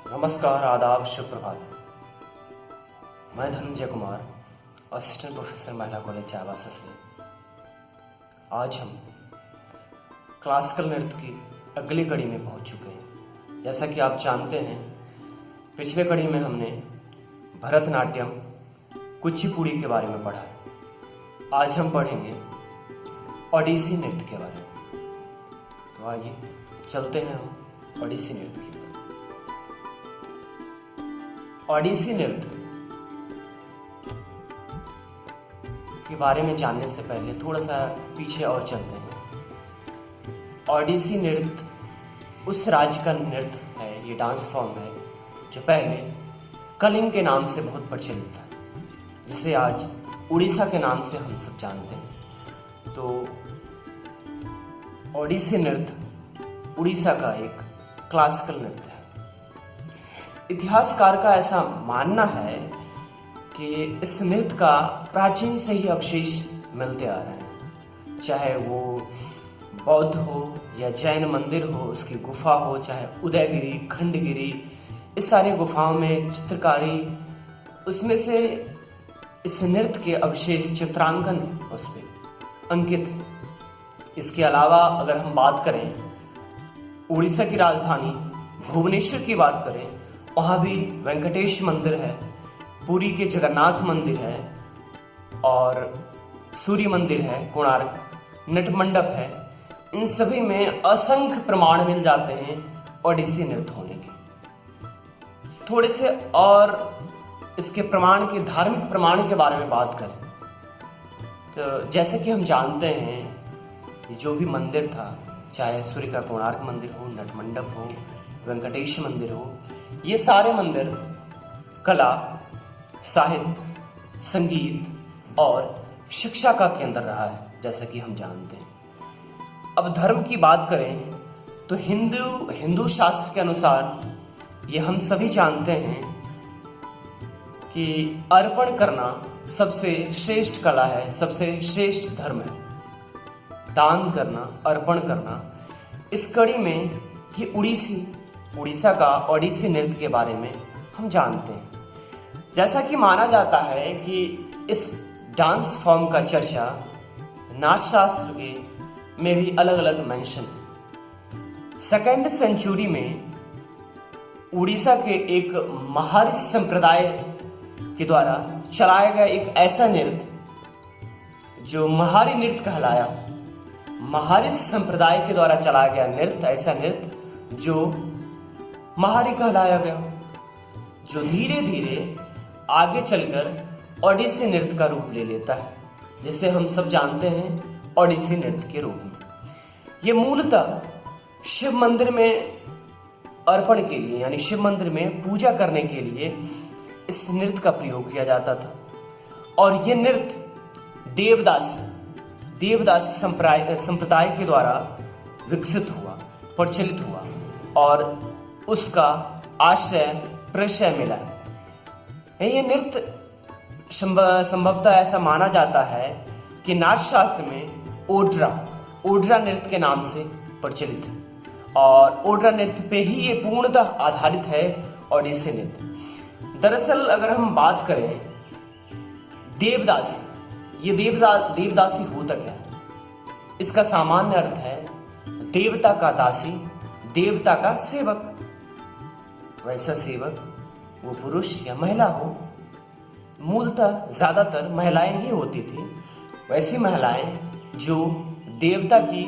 नमस्कार, आदाब, शुभ प्रभात। मैं धनंजय कुमार, असिस्टेंट प्रोफेसर महिला कॉलेज चाईबासा से। आज हम क्लासिकल नृत्य की अगली कड़ी में पहुंच चुके हैं। जैसा कि आप जानते हैं, पिछले कड़ी में हमने भरतनाट्यम, कुचिपुड़ी के बारे में पढ़ा। आज हम पढ़ेंगे ओडिसी नृत्य के बारे में। तो आइए चलते हैं हम ओडिसी नृत्य की। ओडिसी नृत्य के बारे में जानने से पहले थोड़ा सा पीछे और चलते हैं। ओडिसी नृत्य उस राज्य का नृत्य है, ये डांस फॉर्म है जो पहले कलिंग के नाम से बहुत प्रचलित था, जिसे आज उड़ीसा के नाम से हम सब जानते हैं। तो ओडिसी नृत्य उड़ीसा का एक क्लासिकल नृत्य है। इतिहासकार का ऐसा मानना है कि इस नृत्य का प्राचीन से ही अवशेष मिलते आ रहे हैं, चाहे वो बौद्ध हो या जैन मंदिर हो, उसकी गुफा हो, चाहे उदयगिरी, खंडगिरी, इस सारी गुफाओं में चित्रकारी, उसमें से इस नृत्य के अवशेष, चित्रांकन उस पर अंकित। इसके अलावा अगर हम बात करें उड़ीसा की राजधानी भुवनेश्वर की बात करें, वहाँ भी वेंकटेश मंदिर है, पुरी के जगन्नाथ मंदिर है और सूर्य मंदिर है, कोणार्क, नट मंडप है। इन सभी में असंख्य प्रमाण मिल जाते हैं ओडिसी नृत्य होने के। थोड़े से और इसके प्रमाण के, धार्मिक प्रमाण के बारे में बात करें तो जैसे कि हम जानते हैं, जो भी मंदिर था, चाहे सूर्य का कोणार्क मंदिर हो, नट मंडप हो, वेंकटेश मंदिर हो, ये सारे मंदिर कला, साहित्य, संगीत और शिक्षा का केंद्र रहा है, जैसा कि हम जानते हैं। अब धर्म की बात करें तो हिंदू शास्त्र के अनुसार ये हम सभी जानते हैं कि अर्पण करना सबसे श्रेष्ठ कला है, सबसे श्रेष्ठ धर्म है। दान करना, अर्पण करना। इस कड़ी में ये उड़ीसा का ओडिसी नृत्य के बारे में हम जानते हैं। जैसा कि माना जाता है कि इस डांस फॉर्म का चर्चा नाच शास्त्र के में भी अलग अलग मेंशन है। 2nd सेंचुरी में उड़ीसा के एक महारी संप्रदाय के द्वारा चलाया गया एक ऐसा नृत्य जो महारी नृत्य कहलाया। महारी संप्रदाय के द्वारा चलाया गया नृत्य, ऐसा नृत्य जो महारी कहलाया गया, जो धीरे धीरे आगे चलकर ओडिसी नृत्य का रूप ले लेता है, जिसे हम सब जानते हैं ओडिसी नृत्य के रूप में। ये मूलतः शिव मंदिर में अर्पण के लिए, यानी शिव मंदिर में पूजा करने के लिए इस नृत्य का प्रयोग किया जाता था। और ये नृत्य देवदासी संप्रदाय के द्वारा विकसित हुआ, प्रचलित हुआ और उसका आश्रय प्रश्रय मिला। यह नृत्य संभवतः ऐसा माना जाता है कि नाच शास्त्र में ओड्रा नृत्य के नाम से प्रचलित है और ओड्रा नृत्य पे ही ये पूर्णतः आधारित है ओडिसी नृत्य। दरअसल अगर हम बात करें देवदासी, ये देवदासी होता क्या है? इसका सामान्य अर्थ है देवता का दासी, देवता का सेवक। वैसा सेवक वो पुरुष या महिला हो, मूलतः ज्यादातर महिलाएं ही होती थी। वैसी महिलाएं जो देवता की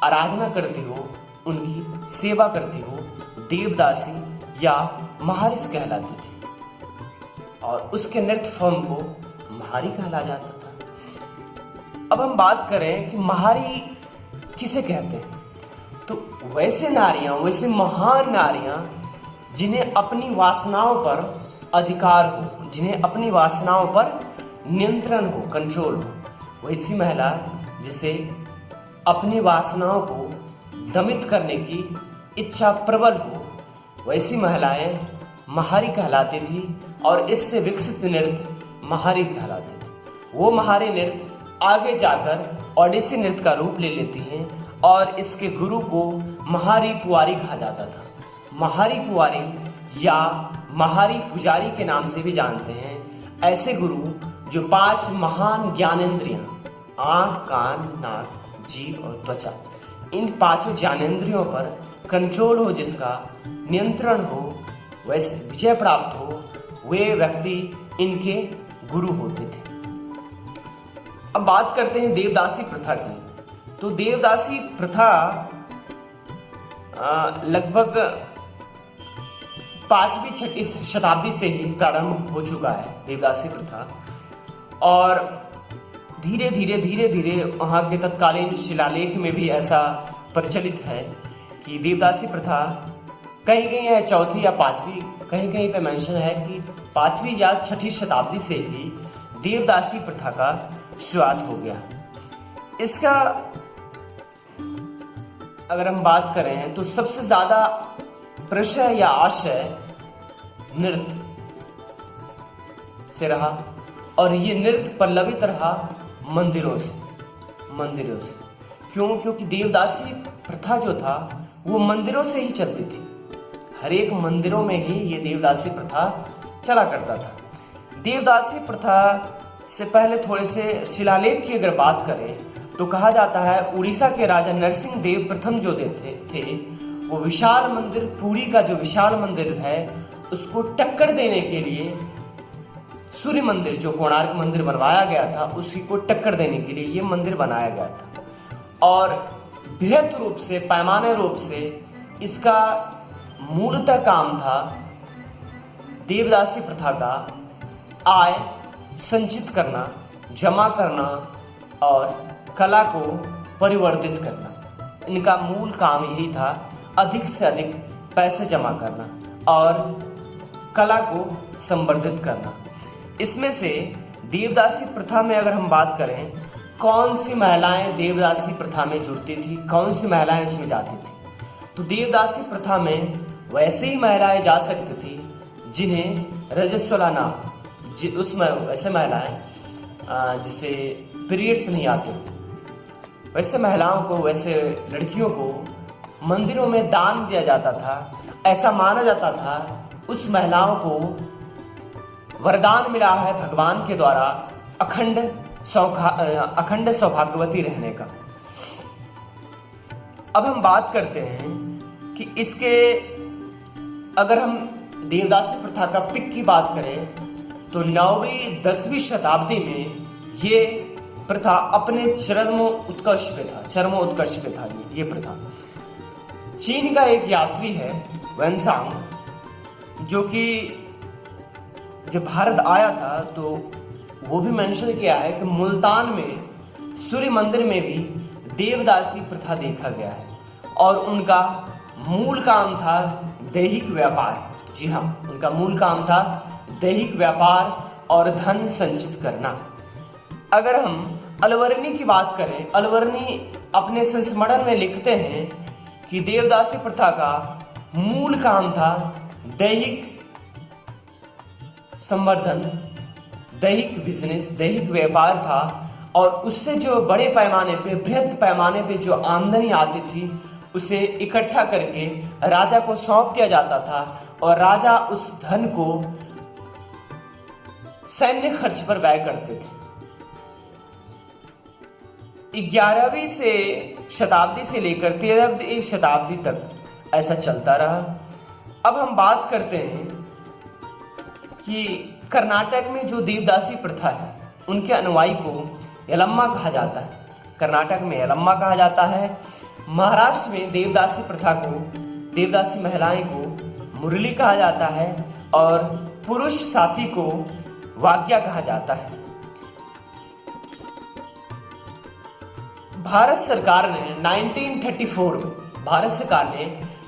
आराधना करती हो, उनकी सेवा करती हो, देवदासी या महारिस कहलाती थी और उसके नृत्य फॉर्म को महारी कहला जाता था। अब हम बात करें कि महारी किसे कहते हैं, तो वैसे नारियां, वैसे महान नारियां जिन्हें अपनी वासनाओं पर अधिकार हो, जिन्हें अपनी वासनाओं पर नियंत्रण हो, कंट्रोल हो, वैसी महिला जिसे अपनी वासनाओं को दमित करने की इच्छा प्रबल हो, वैसी महिलाएं महारी कहलाती थी और इससे विकसित नृत्य महारी कहलाते थे। वो महारी नृत्य आगे जाकर ओडिसी नृत्य का रूप ले लेती हैं और इसके गुरु को महारी पुवारी कहा जाता था। महारी पुवारी या महारी पुजारी के नाम से भी जानते हैं, ऐसे गुरु जो 5 महान ज्ञानेंद्रियां आंख, कान, नाक, जीभ और त्वचा, इन 5 ज्ञानेंद्रियों पर कंट्रोल हो, जिसका नियंत्रण हो, वैसे विजय प्राप्त हो, वे व्यक्ति इनके गुरु होते थे। अब बात करते हैं देवदासी प्रथा की। तो देवदासी प्रथा लगभग 5वीं 6वीं शताब्दी से ही प्रारंभ हो चुका है देवदासी प्रथा, और धीरे धीरे वहाँ के तत्कालीन शिलालेख में भी ऐसा प्रचलित है कि देवदासी प्रथा कहीं है 4वीं या 5वीं, कहीं पे मेंशन है कि 5वीं या 6वीं शताब्दी से ही देवदासी प्रथा का शुरुआत हो गया। इसका अगर हम बात करें तो सबसे ज्यादा प्रशय या आशय नृत्य से रहा, और ये नृत्य पल्लवित रहा मंदिरों से। क्योंकि देवदासी प्रथा जो था वो मंदिरों से ही चलती थी। हर एक मंदिरों में ही ये देवदासी प्रथा चला करता था। देवदासी प्रथा से पहले थोड़े से शिलालेख की अगर बात करें तो कहा जाता है उड़ीसा के राजा नरसिंह देव प्रथम जो थे वो विशाल मंदिर, पुरी का जो विशाल मंदिर है उसको टक्कर देने के लिए सूर्य मंदिर जो कोणार्क मंदिर बनवाया गया था उसी को टक्कर देने के लिए ये मंदिर बनाया गया था, और बृहत रूप से, पैमाने रूप से इसका मूलतः काम था देवदासी प्रथा का आय संचित करना, जमा करना और कला को परिवर्धित करना। इनका मूल काम यही था, अधिक से अधिक पैसे जमा करना और कला को संवर्धित करना। इसमें से देवदासी प्रथा में अगर हम बात करें, कौन सी महिलाएं देवदासी प्रथा में जुड़ती थी, कौन सी महिलाएं उसमें जाती थी, तो देवदासी प्रथा में वैसे ही महिलाएं जा सकती थी जिन्हें रजस्वला नाम, उसमें वैसे महिलाएं जिसे पीरियड्स नहीं आते, वैसे महिलाओं को, वैसे लड़कियों को मंदिरों में दान दिया जाता था। ऐसा माना जाता था उस महिलाओं को वरदान मिला है भगवान के द्वारा अखंड सौभाग्यवती रहने का। अब हम बात करते हैं कि इसके, अगर हम देवदासी प्रथा का पिक की बात करें तो 9वीं 10वीं शताब्दी में ये प्रथा अपने चरमोत्कर्ष पे था ये प्रथा। चीन का एक यात्री है वेनसांग, जो कि जब भारत आया था तो वो भी मेंशन किया है कि मुल्तान में सूर्य मंदिर में भी देवदासी प्रथा देखा गया है, और उनका मूल काम था दैहिक व्यापार। जी हाँ, उनका मूल काम था दैहिक व्यापार और धन संचित करना। अगर हम अलवर्णी की बात करें, अलवर्णी अपने संस्मरण में लिखते हैं कि देवदासी प्रथा का मूल काम था दैहिक संवर्धन, दैहिक बिजनेस, दैहिक व्यापार था, और उससे जो बड़े पैमाने पे, बृहद पैमाने पे जो आमदनी आती थी उसे इकट्ठा करके राजा को सौंप दिया जाता था, और राजा उस धन को सैन्य खर्च पर व्यय करते थे। 11वीं से शताब्दी से लेकर 13वीं शताब्दी तक ऐसा चलता रहा। अब हम बात करते हैं कि कर्नाटक में जो देवदासी प्रथा है उनके अनुयायी को यलम्मा कहा जाता है। कर्नाटक में यलम्मा कहा जाता है। महाराष्ट्र में देवदासी प्रथा को, देवदासी महिलाएं को मुरली कहा जाता है, और पुरुष साथी को वाग्या कहा जाता है। भारत सरकार ने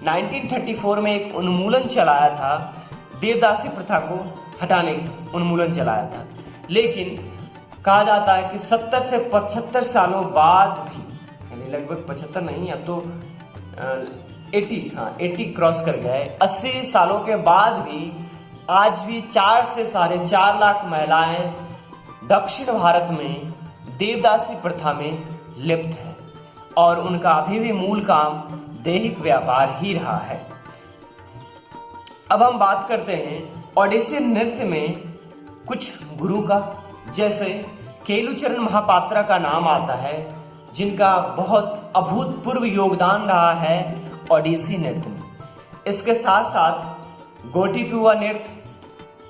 1934 में एक उन्मूलन चलाया था, देवदासी प्रथा को हटाने की उन्मूलन चलाया था। लेकिन कहा जाता है कि 70 से 75 सालों बाद भी, यानी लगभग 75 नहीं, अब तो 80 क्रॉस कर गया है, 80 सालों के बाद भी आज भी 4 से 4.5 लाख महिलाएं दक्षिण भारत में देवदासी प्रथा में लिप्त है, और उनका अभी भी मूल काम दैहिक व्यापार ही रहा है। अब हम बात करते हैं ओडिसी नृत्य में कुछ गुरु का, जैसे केलुचरण महापात्रा का नाम आता है, जिनका बहुत अभूतपूर्व योगदान रहा है ओडिसी नृत्य में। इसके साथ साथ गोटीपुआ नृत्य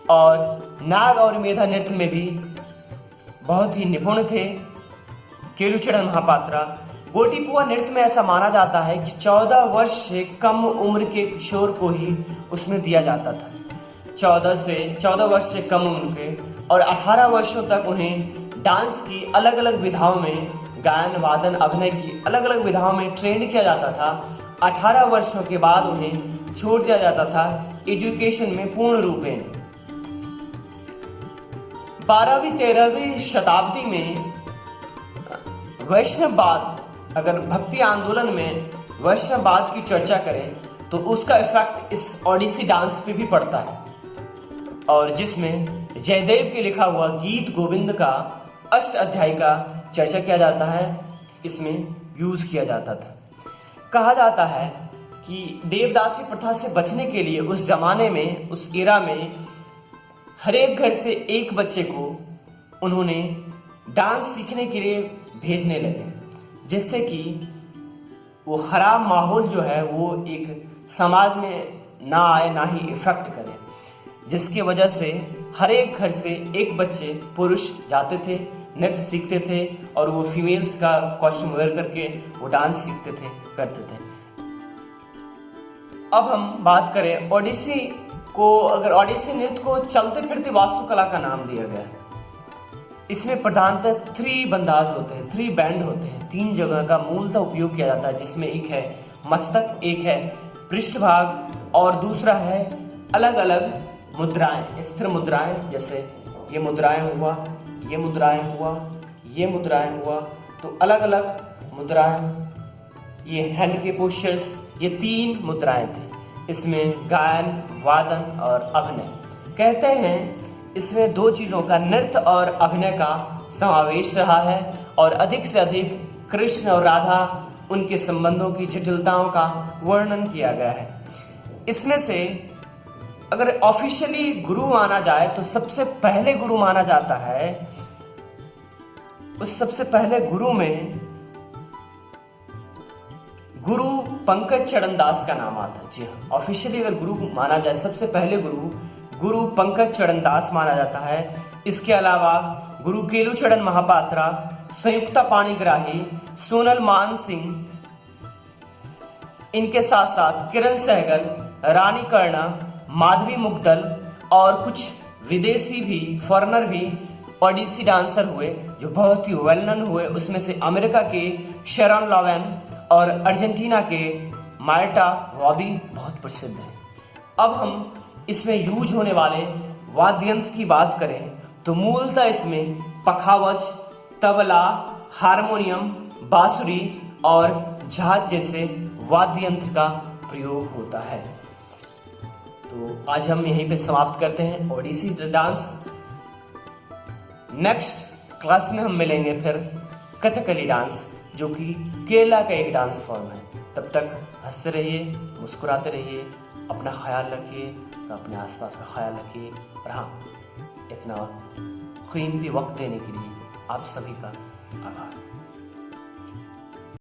और नाग और मेधा नृत्य में भी बहुत ही निपुण थे केलुचरण महापात्रा। गोटीपुआ नृत्य में ऐसा माना जाता है कि 14 वर्ष से कम उम्र के किशोर को ही उसमें दिया जाता था। 14 वर्ष से कम उम्र के और 18 वर्षों तक उन्हें डांस की अलग अलग विधाओं में, गायन वादन अभिनय की अलग अलग विधाओं में ट्रेन किया जाता था। 18 वर्षों के बाद उन्हें छोड़ दिया जाता था एजुकेशन में पूर्ण रूपेण। 12वीं 13वीं शताब्दी में वैष्णववाद, अगर भक्ति आंदोलन में वैष्णववाद की चर्चा करें तो उसका इफेक्ट इस ओडिसी डांस पे भी पड़ता है, और जिसमें जयदेव के लिखा हुआ गीत गोविंद का अष्ट अध्याय का चर्चा किया जाता है, इसमें यूज किया जाता था। कहा जाता है कि देवदासी प्रथा से बचने के लिए उस जमाने में, उस एरा में, हर एक घर से एक बच्चे को उन्होंने डांस सीखने के लिए भेजने लगे, जिससे कि वो खराब माहौल जो है वो एक समाज में ना आए, ना ही इफेक्ट करे, जिसकी वजह से हर एक घर से एक बच्चे पुरुष जाते थे, नृत्य सीखते थे, और वो फीमेल्स का कॉस्ट्यूम वेयर करके वो डांस सीखते थे, करते थे। अब हम बात करें ओडिसी को, अगर ओडिसी नृत्य को चलते फिरते वास्तुकला का नाम दिया गया है। इसमें प्रधानतः 3 बंदाज होते हैं, 3 बैंड होते हैं, 3 जगह का मूलतः उपयोग किया जाता है, जिसमें एक है मस्तक, एक है पृष्ठभाग और दूसरा है अलग अलग मुद्राएं, स्थिर मुद्राएं, जैसे ये मुद्राएं हुआ, ये मुद्राएं हुआ, ये मुद्राएं हुआ, तो अलग अलग मुद्राएं, ये हैंड के पोस्चर्स, ये 3 मुद्राएं थे। इसमें गायन, वादन और अभिनय। कहते हैं इसमें 2 चीज़ों का, नृत्य और अभिनय का समावेश रहा है, और अधिक से अधिक कृष्ण और राधा, उनके संबंधों की जटिलताओं का वर्णन किया गया है। इसमें से अगर ऑफिशियली गुरु माना जाए तो सबसे पहले गुरु माना जाता है, उस सबसे पहले गुरु में गुरु पंकज चरण दास का नाम आता है। जी हाँ, ऑफिशियली अगर गुरु माना जाए सबसे पहले गुरु पंकज चरण दास माना जाता है। इसके अलावा गुरु केलुचरण महापात्रा, संयुक्ता पाणिग्राही, सोनल मान सिंह, इनके साथ साथ किरण सहगल, रानी कर्णा, माधवी मुग्दल और कुछ विदेशी भी, फॉरेनर भी ओडिसी डांसर हुए जो बहुत ही वेल नोन हुए। उसमें से अमेरिका के शेरॉन लॉवेन और अर्जेंटीना के मार्टा रॉबी बहुत प्रसिद्ध हैं। अब हम इसमें यूज होने वाले वाद्य यंत्र की बात करें तो मूलतः इसमें पखावज, तबला, हारमोनियम, बांसुरी और झांझ जैसे वाद्य यंत्र का प्रयोग होता है। तो आज हम यहीं पे समाप्त करते हैं ओडिसी डांस। नेक्स्ट क्लास में हम मिलेंगे फिर कथकली डांस, जो कि केरला का एक डांस फॉर्म है। तब तक हंसते रहिए, मुस्कुराते रहिए, अपना ख्याल रखिए और अपने आसपास का ख्याल रखिए। और हाँ, इतना कीमती वक्त देने के लिए आप सभी का आभार।